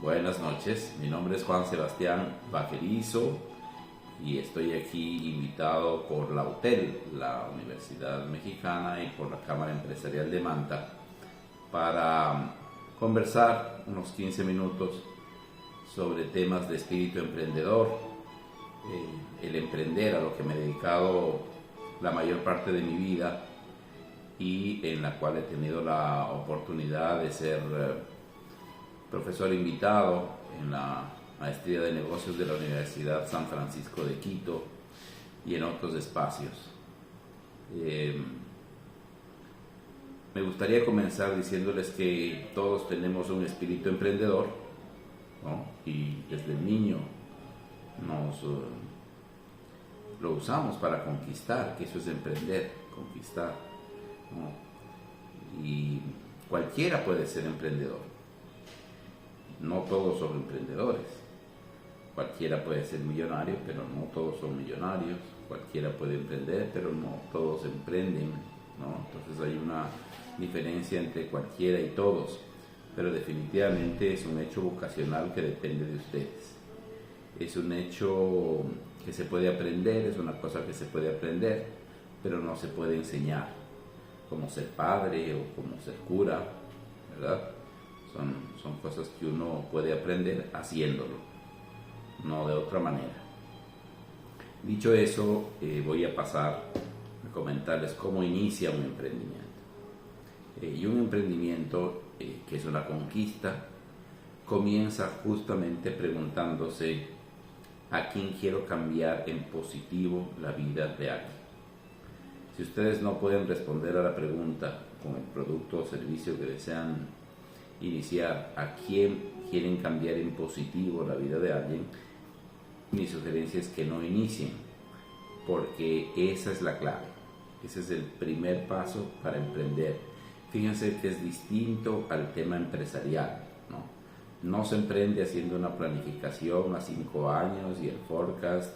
Buenas noches, mi nombre es Juan Sebastián Vaquerizo y estoy aquí invitado por la UTEL, la Universidad Mexicana, y por la Cámara Empresarial de Manta para conversar unos 15 minutos sobre temas de espíritu emprendedor, el emprender, a lo que me he dedicado la mayor parte de mi vida y en la cual he tenido la oportunidad de ser profesor invitado en la Maestría de Negocios de la Universidad San Francisco de Quito y en otros espacios. Me gustaría comenzar diciéndoles que todos tenemos un espíritu emprendedor, ¿no? Y desde el niño lo usamos para conquistar, que eso es emprender, conquistar, ¿no? Y cualquiera puede ser emprendedor. No todos son emprendedores. Cualquiera puede ser millonario, pero no todos son millonarios. Cualquiera puede emprender, pero no todos emprenden, ¿no? Entonces hay una diferencia entre cualquiera y todos, pero definitivamente es un hecho vocacional que depende de ustedes. Es un hecho que se puede aprender, es una cosa que se puede aprender, pero no se puede enseñar, como ser padre o como ser cura, ¿verdad? Son cosas que uno puede aprender haciéndolo, no de otra manera. Dicho eso, voy a pasar a comentarles cómo inicia un emprendimiento. Y un emprendimiento, que es una conquista, comienza justamente preguntándose a quién quiero cambiar en positivo la vida de alguien. Si ustedes no pueden responder a la pregunta con el producto o servicio que desean iniciar, a quién quieren cambiar en positivo la vida de alguien, mi sugerencia es que no inicien, porque esa es la clave, ese es el primer paso para emprender. Fíjense que es distinto al tema empresarial, ¿no? No se emprende haciendo una planificación a 5 años y el forecast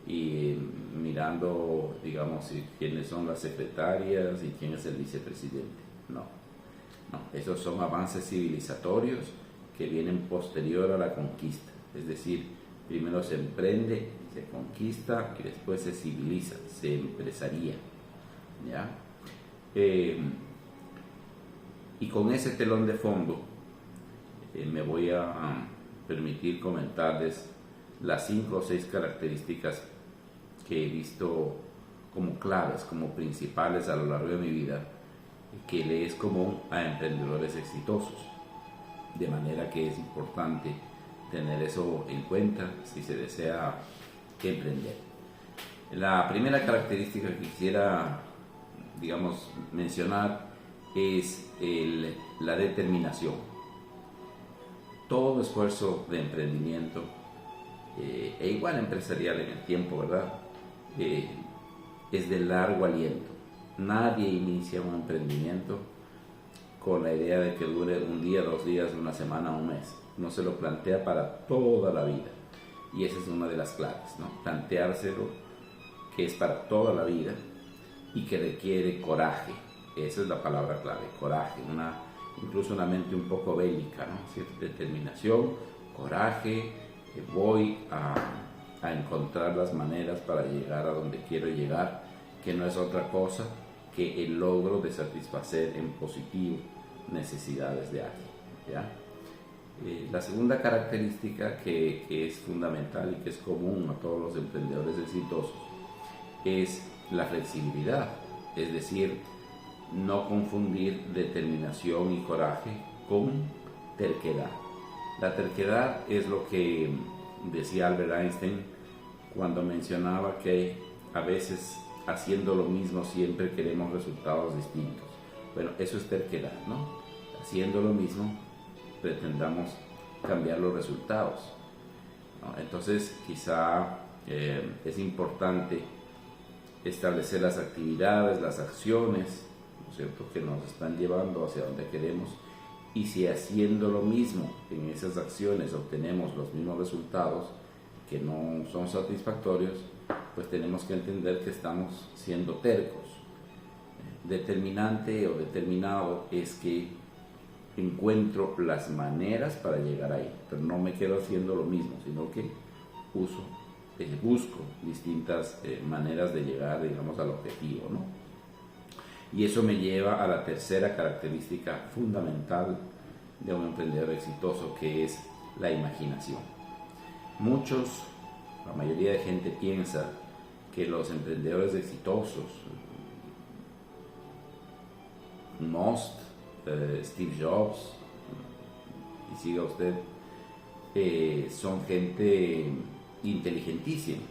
y mirando, digamos, quiénes son las secretarias y quién es el vicepresidente. No, esos son avances civilizatorios que vienen posterior a la conquista. Es decir, primero se emprende, se conquista y después se civiliza, se empresaría, ¿ya? Y con ese telón de fondo me voy a permitir comentarles las 5 o 6 características que he visto como claves, como principales a lo largo de mi vida, que le es común a emprendedores exitosos, de manera que es importante tener eso en cuenta si se desea emprender. La primera característica que quisiera, digamos, mencionar es la determinación. Todo esfuerzo de emprendimiento, e igual empresarial en el tiempo, ¿verdad? Es de largo aliento. Nadie inicia un emprendimiento con la idea de que dure un día, 2 días, una semana, un mes. No se lo plantea para toda la vida. Y esa es una de las claves, ¿no? Planteárselo que es para toda la vida y que requiere coraje. Esa es la palabra clave, coraje. Incluso una mente un poco bélica, ¿no? ¿Sí? Determinación, coraje, voy a encontrar las maneras para llegar a donde quiero llegar, que no es otra cosa que el logro de satisfacer en positivo necesidades de alguien, ¿ya? La segunda característica que es fundamental y que es común a todos los emprendedores exitosos es la flexibilidad, es decir, no confundir determinación y coraje con terquedad. La terquedad es lo que decía Albert Einstein cuando mencionaba que a veces haciendo lo mismo siempre queremos resultados distintos. Bueno, eso es terquedad, ¿no? Haciendo lo mismo pretendamos cambiar los resultados, ¿no? Entonces quizá es importante establecer las actividades, las acciones, ¿no es cierto?, que nos están llevando hacia donde queremos, y si haciendo lo mismo en esas acciones obtenemos los mismos resultados que no son satisfactorios, pues tenemos que entender que estamos siendo tercos. Determinante o determinado es que encuentro las maneras para llegar ahí, pero no me quedo haciendo lo mismo, sino que busco distintas maneras de llegar, digamos, al objetivo, ¿no? Y eso me lleva a la tercera característica fundamental de un emprendedor exitoso, que es la imaginación. La mayoría de gente piensa que los emprendedores exitosos, Most, Steve Jobs, y siga usted, son gente inteligentísima,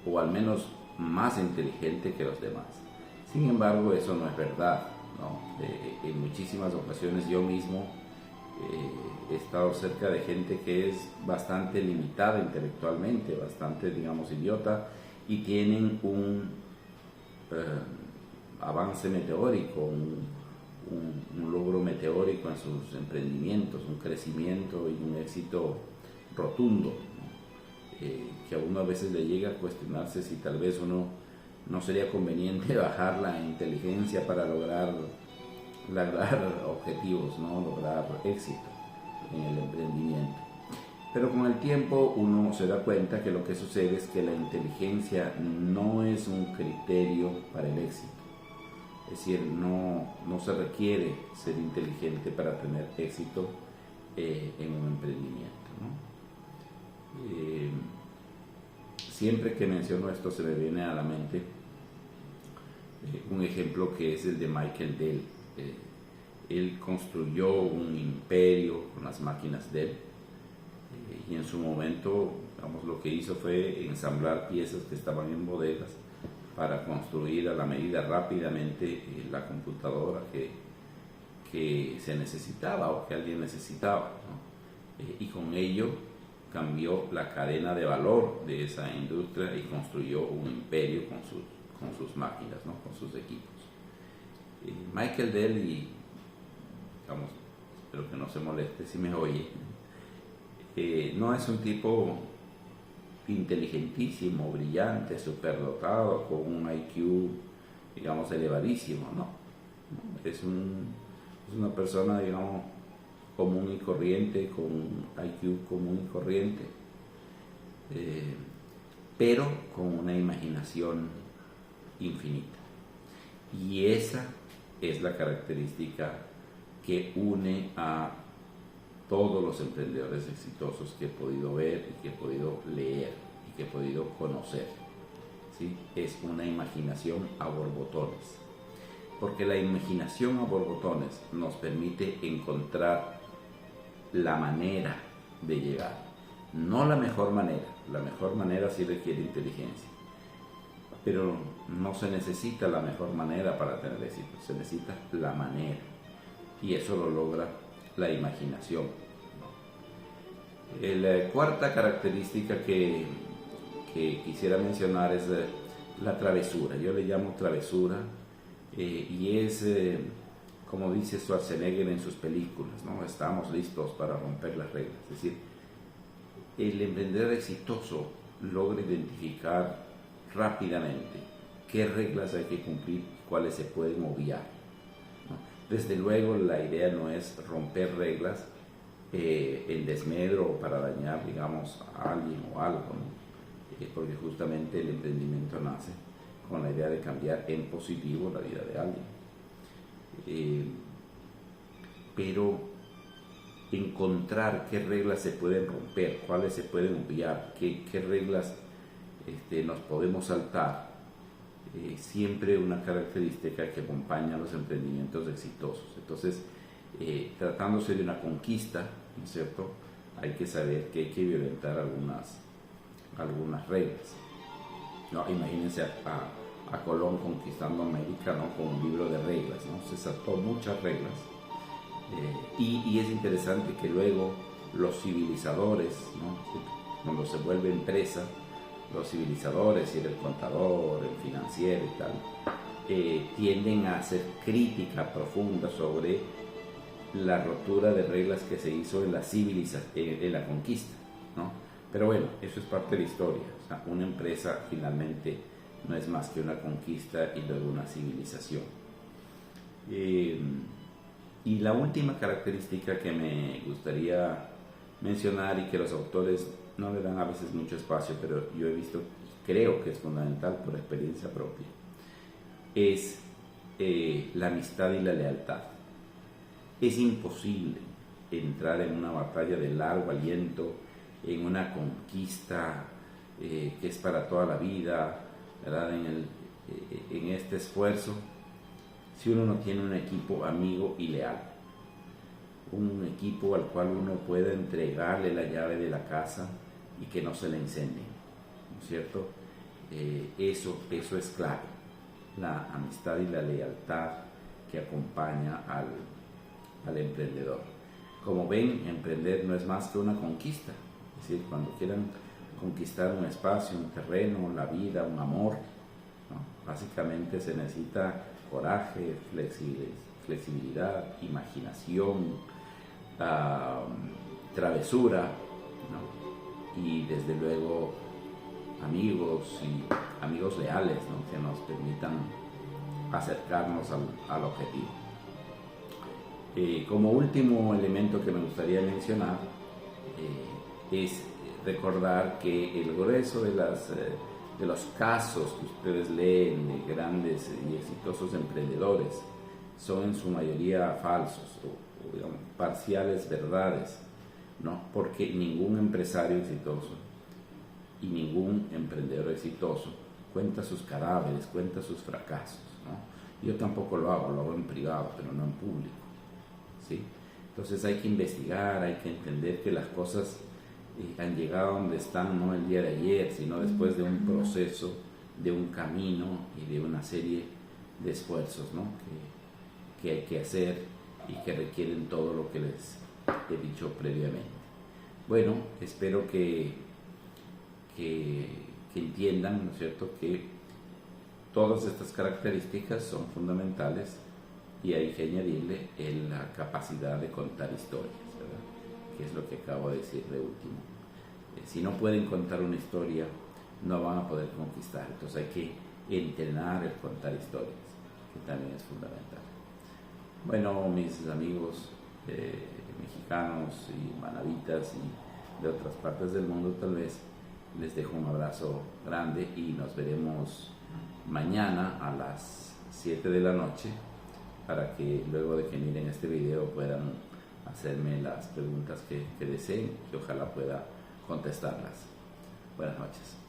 o al menos más inteligente que los demás. Sin embargo, eso no es verdad, ¿no? En muchísimas ocasiones yo mismo he estado cerca de gente que es bastante limitada intelectualmente, bastante, digamos, idiota, y tienen un avance meteórico, un logro meteórico en sus emprendimientos, un crecimiento y un éxito rotundo, ¿no? Que a uno a veces le llega a cuestionarse si tal vez uno no sería conveniente bajar la inteligencia para lograr objetivos, ¿no? Lograr éxito en el emprendimiento. Pero con el tiempo uno se da cuenta que lo que sucede es que la inteligencia no es un criterio para el éxito. Es decir, no se requiere ser inteligente para tener éxito en un emprendimiento, ¿no? Siempre que menciono esto se me viene a la mente un ejemplo que es el de Michael Dell. Él construyó un imperio con las máquinas Dell, y en su momento, digamos, lo que hizo fue ensamblar piezas que estaban en bodegas para construir a la medida rápidamente la computadora que se necesitaba o que alguien necesitaba, ¿no? Y con ello cambió la cadena de valor de esa industria y construyó un imperio con sus máquinas, ¿no? Con sus equipos. Michael Dell, y digamos, espero que no se moleste si me oye, no es un tipo inteligentísimo, brillante, superdotado, con un IQ, digamos, elevadísimo, ¿no? Es una persona, digamos, común y corriente, con un IQ común y corriente, pero con una imaginación infinita. Y esa es la característica que une a todos los emprendedores exitosos que he podido ver y que he podido leer y que he podido conocer, ¿sí? Es una imaginación a borbotones, porque la imaginación a borbotones nos permite encontrar la manera de llegar, no la mejor manera sí requiere inteligencia, pero no se necesita la mejor manera para tener éxito, se necesita la manera, y eso lo logra la imaginación, ¿no? La cuarta característica que quisiera mencionar es la travesura. Yo le llamo travesura, y es como dice Schwarzenegger en sus películas, ¿no? Estamos listos para romper las reglas. Es decir, el emprendedor exitoso logra identificar rápidamente qué reglas hay que cumplir y cuáles se pueden obviar, ¿no? Desde luego, la idea no es romper reglas en desmedro o para dañar, digamos, a alguien o algo, ¿no? Porque justamente el emprendimiento nace con la idea de cambiar en positivo la vida de alguien. Pero encontrar qué reglas se pueden romper, cuáles se pueden obviar, qué reglas nos podemos saltar, siempre una característica que acompaña a los emprendimientos exitosos. Entonces, tratándose de una conquista, ¿no es cierto?, hay que saber que hay que violentar algunas reglas, ¿no? Imagínense a Colón conquistando América, ¿no?, con un libro de reglas, ¿no? Se saltó muchas reglas, y es interesante que luego los civilizadores, ¿no?, cuando se vuelve empresa, los civilizadores, y el contador, el financiero y tal, tienden a hacer crítica profunda sobre la rotura de reglas que se hizo en la en la conquista, ¿no? Pero bueno, eso es parte de la historia. O sea, una empresa finalmente no es más que una conquista y luego una civilización. Y la última característica que me gustaría mencionar y que los autores no le dan a veces mucho espacio, pero yo he visto, creo que es fundamental por experiencia propia, es la amistad y la lealtad. Es imposible entrar en una batalla de largo aliento, en una conquista que es para toda la vida, ¿verdad? En este esfuerzo, si uno no tiene un equipo amigo y leal, un equipo al cual uno pueda entregarle la llave de la casa y que no se le incendie, ¿no es cierto? Eso es clave, la amistad y la lealtad que acompaña al emprendedor. Como ven, emprender no es más que una conquista, es decir, cuando quieran conquistar un espacio, un terreno, la vida, un amor, ¿no? Básicamente se necesita coraje, flexibilidad, imaginación, travesura, ¿no? Y desde luego amigos leales, ¿no? Que nos permitan acercarnos al objetivo. Como último elemento que me gustaría mencionar es recordar que el grueso de los casos que ustedes leen de grandes y exitosos emprendedores son en su mayoría falsos o digamos, parciales verdades, ¿no? Porque ningún empresario exitoso y ningún emprendedor exitoso cuenta sus cadáveres, cuenta sus fracasos, ¿no? Yo tampoco lo hago en privado, pero no en público, ¿sí? Entonces hay que investigar, hay que entender que las cosas han llegado donde están no el día de ayer, sino después de un proceso, de un camino y de una serie de esfuerzos, ¿no? que hay que hacer y que requieren todo lo que les he dicho previamente. Bueno, espero que entiendan, ¿no es cierto?, que todas estas características son fundamentales y hay que añadirle la capacidad de contar historias, ¿verdad?, que es lo que acabo de decir de último. Si no pueden contar una historia, no van a poder conquistar. Entonces hay que entrenar el contar historias, que también es fundamental. Bueno, mis amigos mexicanos y manavitas y de otras partes del mundo, tal vez les dejo un abrazo grande y nos veremos mañana a las 7 de la noche para que luego de que miren este video puedan hacerme las preguntas que deseen y ojalá pueda contestarlas. Buenas noches.